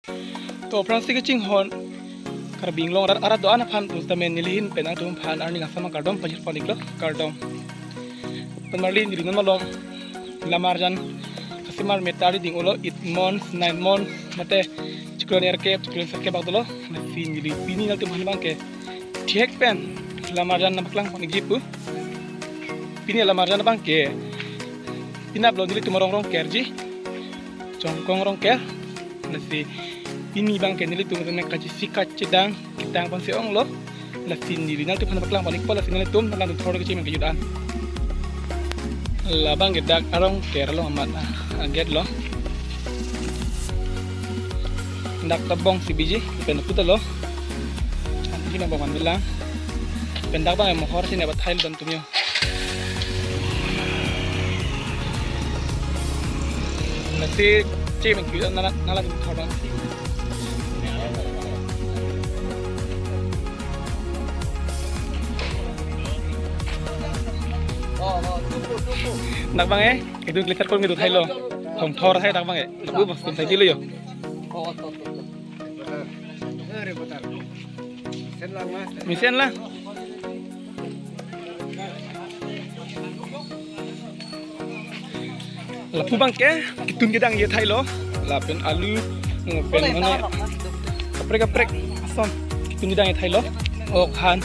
To plastic ching hon karbing long arat do ana phan ustamen nilihin penang tum phan arning asama kardom pajir paniklo kardom penmarli niringon malom lamarjan kasimar metari ding ulo 8 months 9 months mate cikron erke cikron serke bagdolo nasi nili pini nal tum hanbang ke thiek pen lamarjan namaklang panigipu pini lamarjan bang ke pinap lo nili tumorong rong kerji jongkong rong ker nasi ini bang ke nili tum tum kaji sikat cedang kitang pon seong lo nasi nili nal tum hanbang panik pola sinali tum nalan thor ke cimeng kejudan labang gedak arong ker lo amat get lo ndak tabong si biji pen puta lo cantik na bawan bilang pendak bang mo hor sini bat hail dan tumyo nasi cimeng kejudan nalan thor dan nak bang itu glitter kol ngidut hailo thong thor hai nak bang bu bos tum sai dilo yo misen lah lapu bang ke kitun gedang ye thailo lapen alu pen mane kaprek asom kitun gedang ye thailo ok han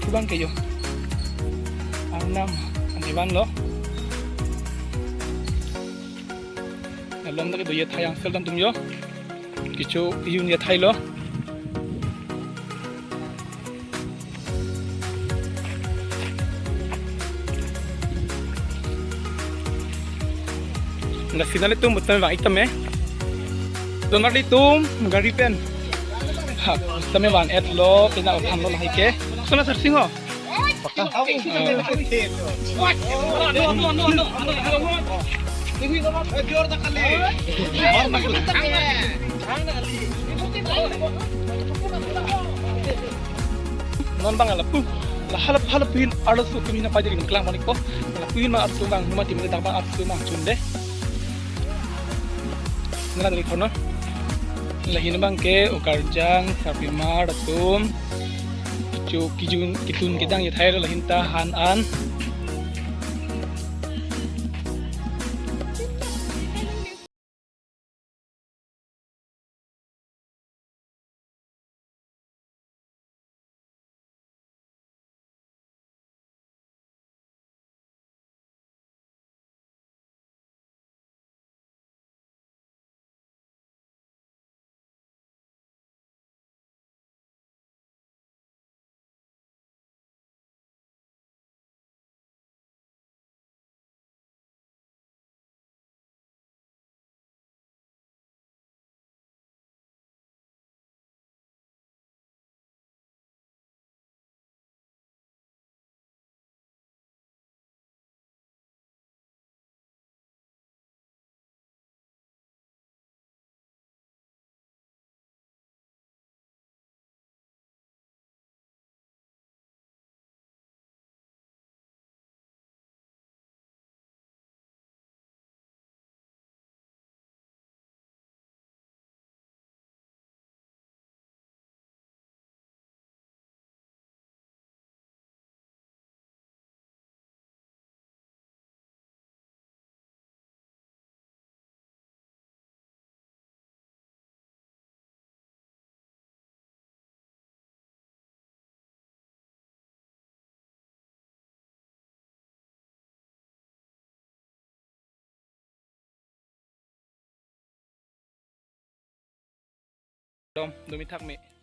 bang kayo anam antiban lo alom dake doye thayang seldam tumyo kichu yun ye thailo na sinale tum mutam bang itame donar di tum gari pen ha tame ban et lo pina tham lo hai ke sona searching ho pakka non bang alapu la halap pin arsu kumina pajari ngklang manik ko la pin ma arsu bang numa tim dak bang arsu mang chunde nana dari kono lahin bang ke ukarjang sarpimar atum kitun gedang ye thairo lahin ta han an dom domi thak me